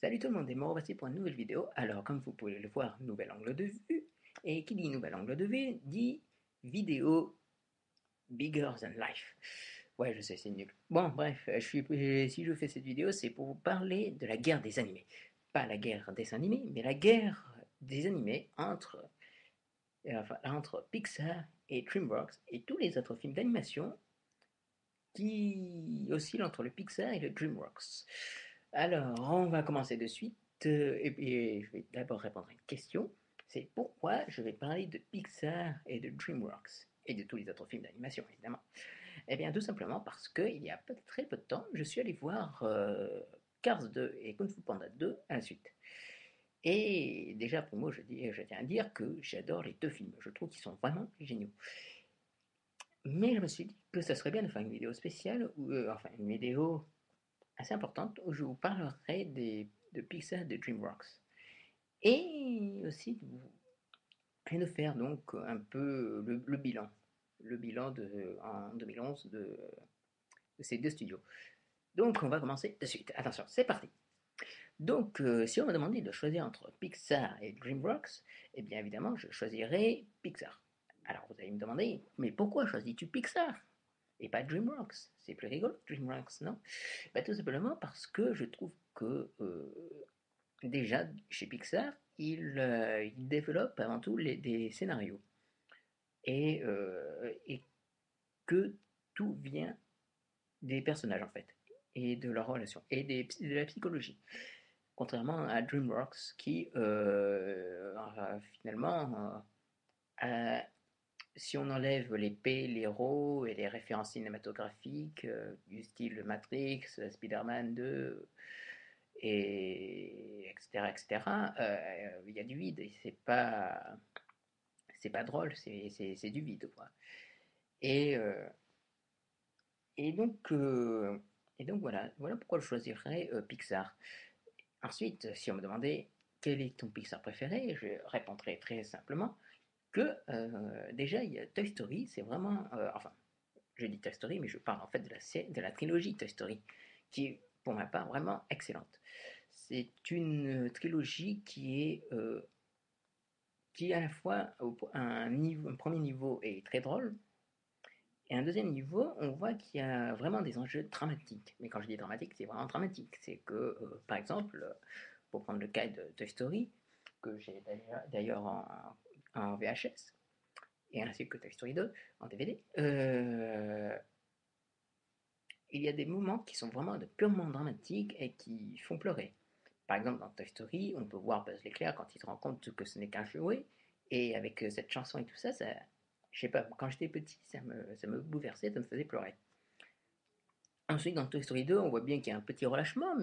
Salut tout le monde et me revoici pour une nouvelle vidéo. Alors comme vous pouvez le voir, nouvel angle de vue. Et qui dit nouvel angle de vue dit vidéo bigger than life. Ouais, je sais, c'est nul. Bon, bref, si je fais cette vidéo, c'est pour vous parler de la guerre des animés. Pas la guerre des animés, mais la guerre des animés entre Pixar et DreamWorks et tous les autres films d'animation qui oscille entre le Pixar et le DreamWorks. Alors, on va commencer de suite. Et je vais d'abord répondre à une question. C'est pourquoi je vais parler de Pixar et de DreamWorks et de tous les autres films d'animation, évidemment. Eh bien, tout simplement parce qu'il y a très peu de temps, je suis allé voir Cars 2 et Kung Fu Panda 2 à la suite. Et déjà, pour moi, je tiens à dire que j'adore les deux films. Je trouve qu'ils sont vraiment géniaux. Mais je me suis dit que ça serait bien de faire une vidéo spéciale, enfin une vidéo assez importante, où je vous parlerai de Pixar et de DreamWorks. Et aussi de faire donc un peu le bilan en 2011 de ces deux studios. Donc on va commencer de suite. Attention, c'est parti. Donc si on me demandait de choisir entre Pixar et DreamWorks, eh bien évidemment je choisirais Pixar. Alors vous allez me demander, mais pourquoi choisis-tu Pixar et pas DreamWorks? C'est plus rigolo, DreamWorks, non? Bah, tout simplement parce que je trouve que déjà chez Pixar, ils développent avant tout des scénarios et que tout vient des personnages en fait et de leurs relations et de la psychologie. Contrairement à DreamWorks qui finalement si on enlève les l'héros et les références cinématographiques du style Matrix, Spider-Man 2, et etc., etc., il y a du vide et c'est pas drôle, c'est du vide, quoi. Et, euh, et donc, euh, et donc voilà pourquoi je choisirais Pixar. Ensuite, si on me demandait quel est ton Pixar préféré, je répondrais très simplement que déjà il y a Toy Story, c'est vraiment, enfin, je dis Toy Story, mais je parle en fait de la trilogie Toy Story, qui est pour ma part vraiment excellente. C'est une trilogie qui à la fois un premier niveau est très drôle, et un deuxième niveau, on voit qu'il y a vraiment des enjeux dramatiques. Mais quand je dis dramatique, c'est vraiment dramatique. C'est que, par exemple, pour prendre le cas de Toy Story, que j'ai d'ailleurs en VHS, et ainsi que Toy Story 2 en DVD, il y a des moments qui sont vraiment de purement dramatiques et qui font pleurer. Par exemple, dans Toy Story, on peut voir Buzz l'éclair quand il se rend compte que ce n'est qu'un jouet, et avec cette chanson et tout ça, je sais pas, quand j'étais petit, ça me bouleversait, ça me faisait pleurer. Ensuite, dans Toy Story 2, on voit bien qu'il y a un petit relâchement,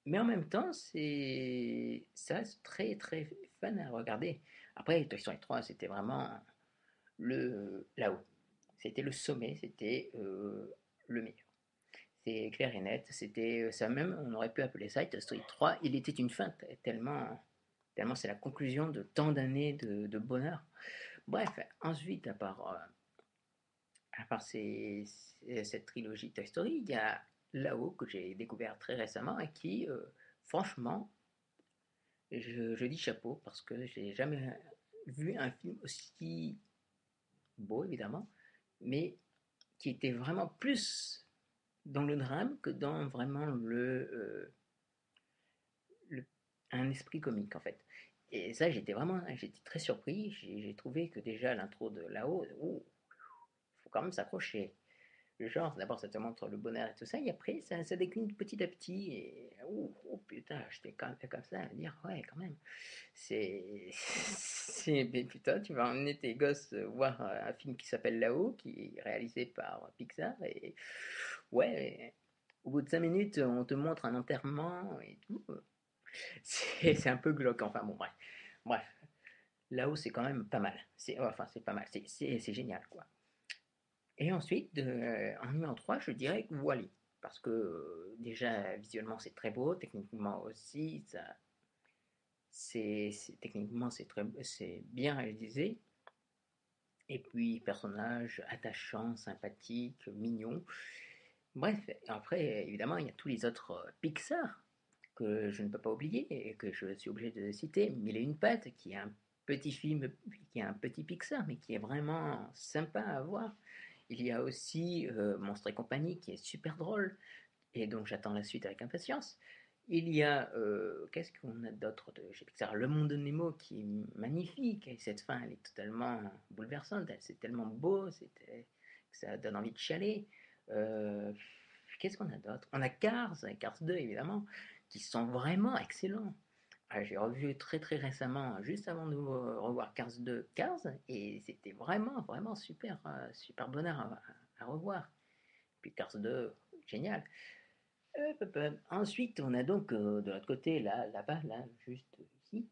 mais en même temps, ça reste très très fun à regarder. Après, Toy Story 3, c'était vraiment là-haut. C'était le sommet, c'était le meilleur. C'est clair et net, c'était ça même, on aurait pu appeler ça Toy Story 3, il était une fin, tellement c'est la conclusion de tant d'années bonheur. Bref, ensuite, à part cette trilogie Toy Story, il y a là-haut que j'ai découvert très récemment et qui, franchement, je dis chapeau parce que j'ai jamais vu un film aussi beau, évidemment, mais qui était vraiment plus dans le drame que dans vraiment le- un esprit comique, en fait. Et ça, j'étais très surpris. J'ai trouvé que déjà l'intro de là-haut, il faut quand même s'accrocher. Le genre, d'abord, ça te montre le bonheur et tout ça, et après, ça décline petit à petit. Et oh, putain, j'étais comme ça à dire, ouais, quand même. Mais putain, tu vas emmener tes gosses voir un film qui s'appelle Là-haut, qui est réalisé par Pixar, et ouais, au bout de 5 minutes, on te montre un enterrement et tout. C'est un peu glauque, enfin bon, bref. Bref, Là-haut, c'est quand même pas mal. Enfin, c'est pas mal, c'est génial, quoi. Et ensuite, en numéro 3 je dirais Wall-E. Parce que déjà, visuellement, c'est très beau, techniquement aussi, techniquement, c'est bien réalisé. Et puis, personnage attachant, sympathique, mignon. Bref, après, évidemment, il y a tous les autres Pixar. que je ne peux pas oublier et que je suis obligé de citer, Mille et une pattes, qui est un petit film, qui est un petit Pixar, mais qui est vraiment sympa à voir. Il y a aussi Monstres et compagnie, qui est super drôle, et donc j'attends la suite avec impatience. Il y a, qu'est-ce qu'on a d'autre de chez Pixar? Le Monde de Nemo qui est magnifique, et cette fin elle est totalement bouleversante, c'est tellement beau, ça donne envie de chialer. Euh, Qu'est-ce qu'on a d'autre? On a Cars, Cars 2 évidemment, qui sont vraiment excellents. Ah, j'ai revu très très récemment, juste avant de revoir Cars 2, Cars, et c'était vraiment vraiment super, super bonheur à revoir. Puis Cars 2, génial. Ensuite, on a donc de l'autre côté, là-bas, là, juste ici,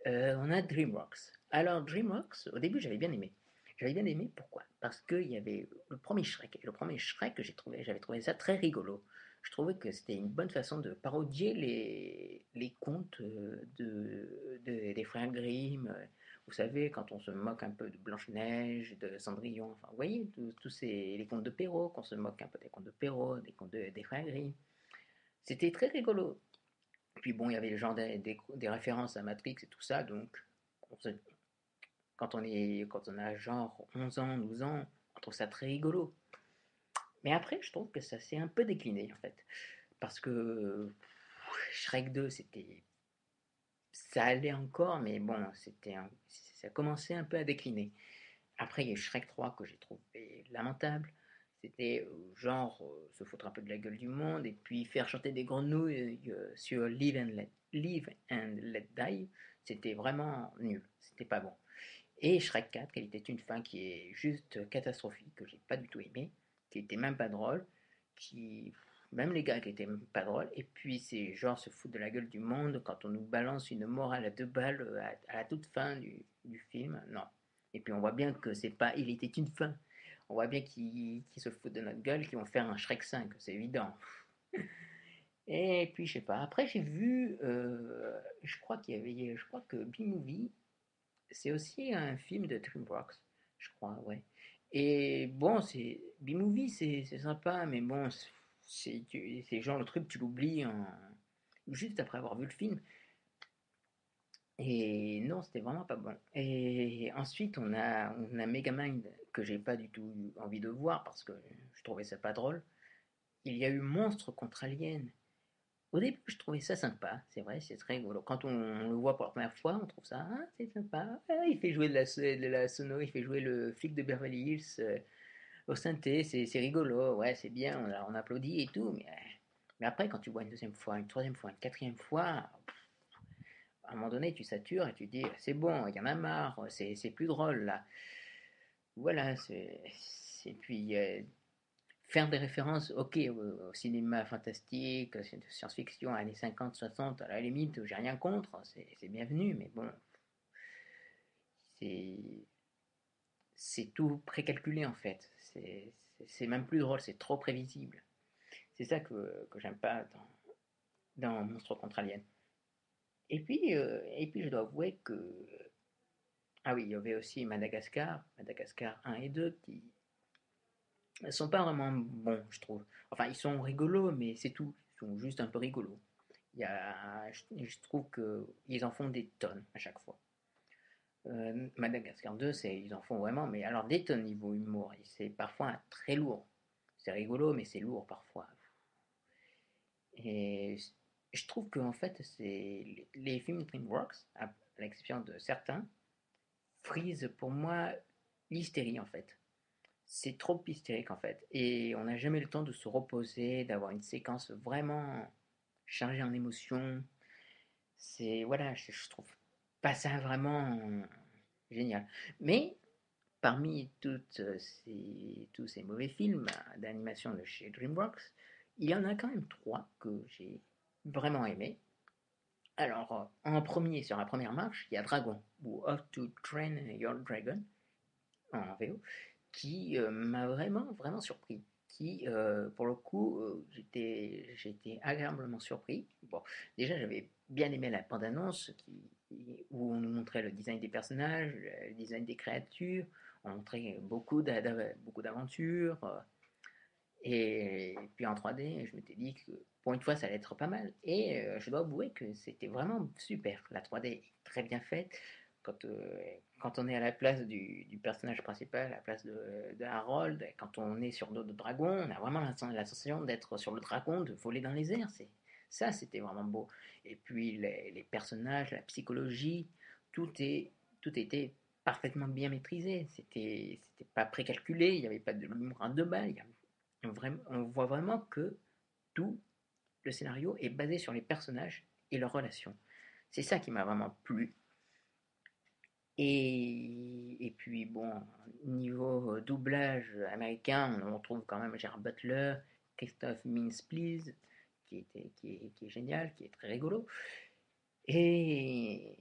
on a DreamWorks. Alors, DreamWorks, au début, j'avais bien aimé. J'avais bien aimé, pourquoi? Parce qu'il y avait le premier Shrek. Et le premier Shrek, j'avais trouvé ça très rigolo. Je trouvais que c'était une bonne façon de parodier les contes des frères Grimm. Vous savez, quand on se moque un peu de Blanche-Neige, de Cendrillon, enfin, vous voyez, tous les contes de Perrault, qu'on se moque un peu des contes de Perrault, des contes des frères Grimm. C'était très rigolo. Puis bon, il y avait le genre des références à Matrix et tout ça, donc quand on a genre 11 ans, 12 ans, on trouve ça très rigolo. Mais après, je trouve que ça s'est un peu décliné en fait. Parce que Shrek 2, ça allait encore, mais bon, ça commençait un peu à décliner. Après, il y a eu Shrek 3 que j'ai trouvé lamentable. C'était genre se foutre un peu de la gueule du monde et puis faire chanter des grenouilles sur Live and Let Die. C'était vraiment nul. C'était pas bon. Et Shrek 4, qui était une fin qui est juste catastrophique, que j'ai pas du tout aimé, qui était même pas drôle, qui. Même les gars qui étaient même pas drôles. Et puis c'est genre se foutre de la gueule du monde quand on nous balance une morale à deux balles à la toute fin du film. Non. Et puis on voit bien que c'est pas. Il était une fin. On voit bien qu'ils se foutent de notre gueule, qu'ils vont faire un Shrek 5, c'est évident. Et puis je sais pas. Après j'ai vu, je crois que B-Movie c'est aussi un film de DreamWorks, je crois, ouais. Et bon, B-Movie, c'est sympa, mais bon, c'est genre le truc, tu l'oublies juste après avoir vu le film. Et non, c'était vraiment pas bon. Et ensuite, on a Megamind, que j'ai pas du tout eu envie de voir parce que je trouvais ça pas drôle. Il y a eu Monstre contre Alien. Au début, je trouvais ça sympa, c'est vrai, c'est très rigolo. Quand on le voit pour la première fois, on trouve ça, ah, c'est sympa. Ah, il fait jouer de la sono, il fait jouer le flic de Beverly Hills au synthé, c'est rigolo, ouais, c'est bien, on applaudit et tout. Mais après, quand tu vois une deuxième fois, une troisième fois, une quatrième fois, à un moment donné, tu satures et tu dis, c'est bon, il y en a marre, c'est plus drôle là. Voilà, et puis faire des références, ok, au cinéma fantastique, de science-fiction, années 50, 60, à la limite, j'ai rien contre, c'est bienvenu, mais bon, c'est c'est tout précalculé en fait. C'est même plus drôle, c'est trop prévisible. C'est ça que j'aime pas dans Monstre contre Alien. Et puis je dois avouer que. Ah oui, il y avait aussi Madagascar 1 et 2, qui ne sont pas vraiment bons, je trouve. Enfin, ils sont rigolos, mais c'est tout. Ils sont juste un peu rigolos. Je trouve qu'ils en font des tonnes à chaque fois. Madagascar 2, ils en font vraiment, mais alors des tonnes niveau humour. C'est parfois très lourd. C'est rigolo, mais c'est lourd parfois. Et je trouve qu'en fait, les films DreamWorks, à l'exception de certains, frisent pour moi l'hystérie en fait. C'est trop hystérique en fait. Et on n'a jamais le temps de se reposer, d'avoir une séquence vraiment chargée en émotions. Voilà, je trouve pas ça vraiment génial. Mais parmi tous ces mauvais films d'animation de chez DreamWorks, il y en a quand même trois que j'ai vraiment aimés. Alors, en premier, sur la première marche, il y a Dragon, ou How to Train Your Dragon, en VO, qui m'a vraiment, vraiment surpris. Pour le coup, j'étais agréablement surpris. Bon, déjà, j'avais bien aimé la bande-annonce où on nous montrait le design des personnages, le design des créatures, on montrait beaucoup d'aventures. Et puis en 3D, je m'étais dit que pour une fois, ça allait être pas mal. Et je dois avouer que c'était vraiment super. La 3D est très bien faite. Quand, euh, quand on est à la place du personnage principal, à la place de Harold, quand on est sur dos de dragon, on a vraiment la sensation d'être sur le dragon, de voler dans les airs. Ça, c'était vraiment beau. Et puis les personnages, la psychologie, tout, est, tout était parfaitement bien maîtrisé. C'était pas précalculé, il n'y avait pas de l'humour à deux balles. On voit vraiment que tout le scénario est basé sur les personnages et leurs relations. C'est ça qui m'a vraiment plu. Et puis, bon, niveau doublage américain, on trouve quand même Gerard Butler, Christophe Mintz-Plasse, qui est génial, qui est très rigolo. Et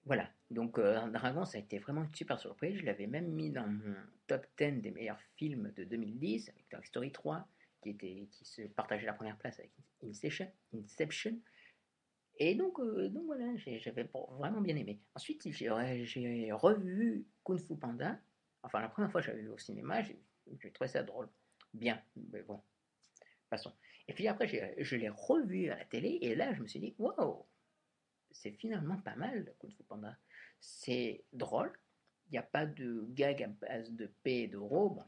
voilà, donc Dragon, ça a été vraiment une super surprise. Je l'avais même mis dans mon top 10 des meilleurs films de 2010, avec Toy Story 3, qui se partageait la première place avec Inception. Et donc voilà, j'avais vraiment bien aimé. Ensuite, j'ai revu Kung Fu Panda. Enfin, la première fois que j'avais vu au cinéma, j'ai trouvé ça drôle. Bien, mais bon, passons. Et puis après, je l'ai revu à la télé, et là, je me suis dit, waouh, c'est finalement pas mal, Kung Fu Panda. C'est drôle, il n'y a pas de gag à base de paix et d'euros. Bon,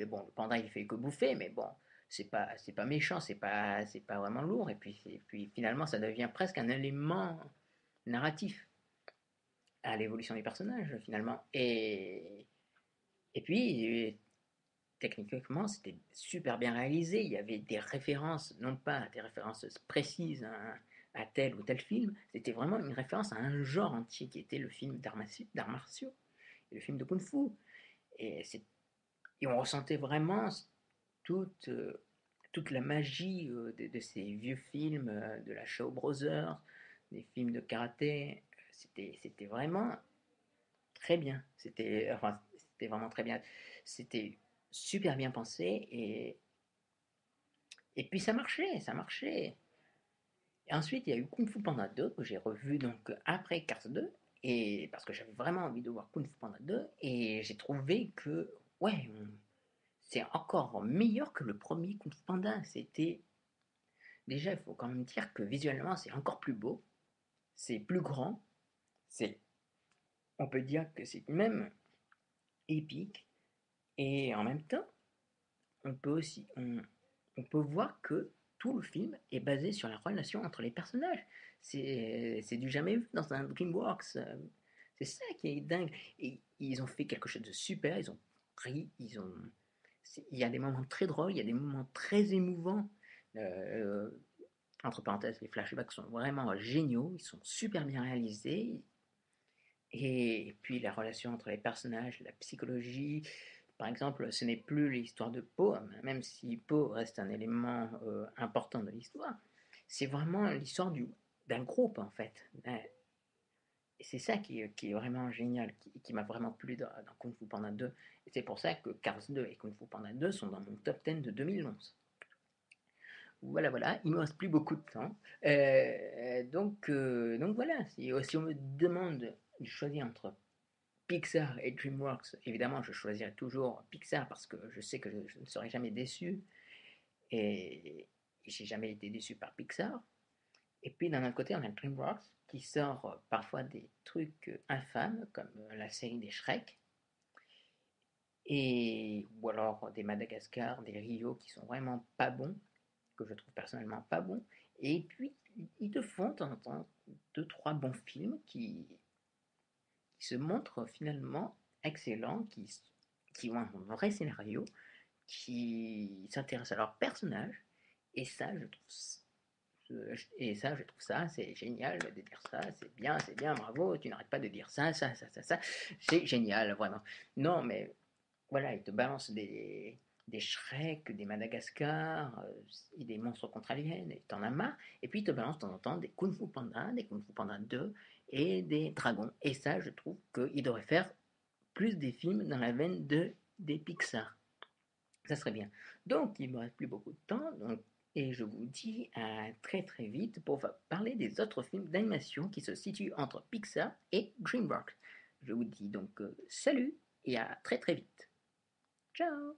bon, le panda, il fait que bouffer, mais bon, c'est pas méchant, c'est pas vraiment lourd. Et puis finalement, ça devient presque un élément narratif à l'évolution des personnages, finalement. Et puis, techniquement, c'était super bien réalisé. Il y avait des références, non pas des références précises à tel ou tel film, c'était vraiment une référence à un genre entier qui était le film d'arts martiaux, le film de Kung Fu. Et, et on ressentait vraiment toute, euh, toute la magie de ces vieux films de la Shaw Brothers, des films de karaté. C'était vraiment très bien. C'était vraiment très bien. C'était super bien pensé et puis ça marchait, ça marchait. Et ensuite, il y a eu Kung Fu Panda 2 que j'ai revu donc après Cars 2 et parce que j'avais vraiment envie de voir Kung Fu Panda 2 et j'ai trouvé que ouais, c'est encore meilleur que le premier Kung Fu Panda. C'était déjà, il faut quand même dire que visuellement, c'est encore plus beau, c'est plus grand, c'est on peut dire que c'est même épique et en même temps, on peut aussi on peut voir que tout le film est basé sur la relation entre les personnages. C'est du jamais vu dans un DreamWorks. C'est ça qui est dingue. Et ils ont fait quelque chose de super. Ils ont ri. Il y a des moments très drôles. Il y a des moments très émouvants. Euh, Entre parenthèses, les flashbacks sont vraiment géniaux. Ils sont super bien réalisés. Et puis la relation entre les personnages, la psychologie. Par exemple, ce n'est plus l'histoire de Poe, même si Poe reste un élément important de l'histoire. C'est vraiment l'histoire d'un groupe, en fait. Et c'est ça qui est vraiment génial, qui m'a vraiment plu dans Kung Fu Panda 2. Et c'est pour ça que Cars 2 et Kung Fu Panda 2 sont dans mon top 10 de 2011. Voilà, voilà, il me reste plus beaucoup de temps. Donc voilà, si on me demande de choisir entre Pixar et DreamWorks, évidemment, je choisirai toujours Pixar parce que je sais que je ne serai jamais déçu et j'ai jamais été déçu par Pixar. Et puis d'un autre côté, on a DreamWorks qui sort parfois des trucs infâmes comme la série des Shrek ou alors des Madagascar, des Rio qui sont vraiment pas bons, que je trouve personnellement pas bons. Et puis ils te font de temps en temps deux trois bons films qui se montrent finalement excellents, qui ont un vrai scénario, qui s'intéressent à leurs personnages. Et ça, je trouve ça, c'est génial de dire ça, c'est bien, bravo, tu n'arrêtes pas de dire ça, c'est génial, vraiment. Non, mais voilà, ils te balancent des Shrek, des Madagascar, et des monstres contre aliens, et t'en as marre. Et puis ils te balancent de temps en temps des Kung Fu Panda, des Kung Fu Panda 2 et des dragons. Et ça, je trouve qu'ils devraient faire plus des films dans la veine des Pixar. Ça serait bien. Donc, il ne me reste plus beaucoup de temps, et je vous dis à très très vite pour parler des autres films d'animation qui se situent entre Pixar et DreamWorks. Je vous dis donc salut et à très très vite. Ciao.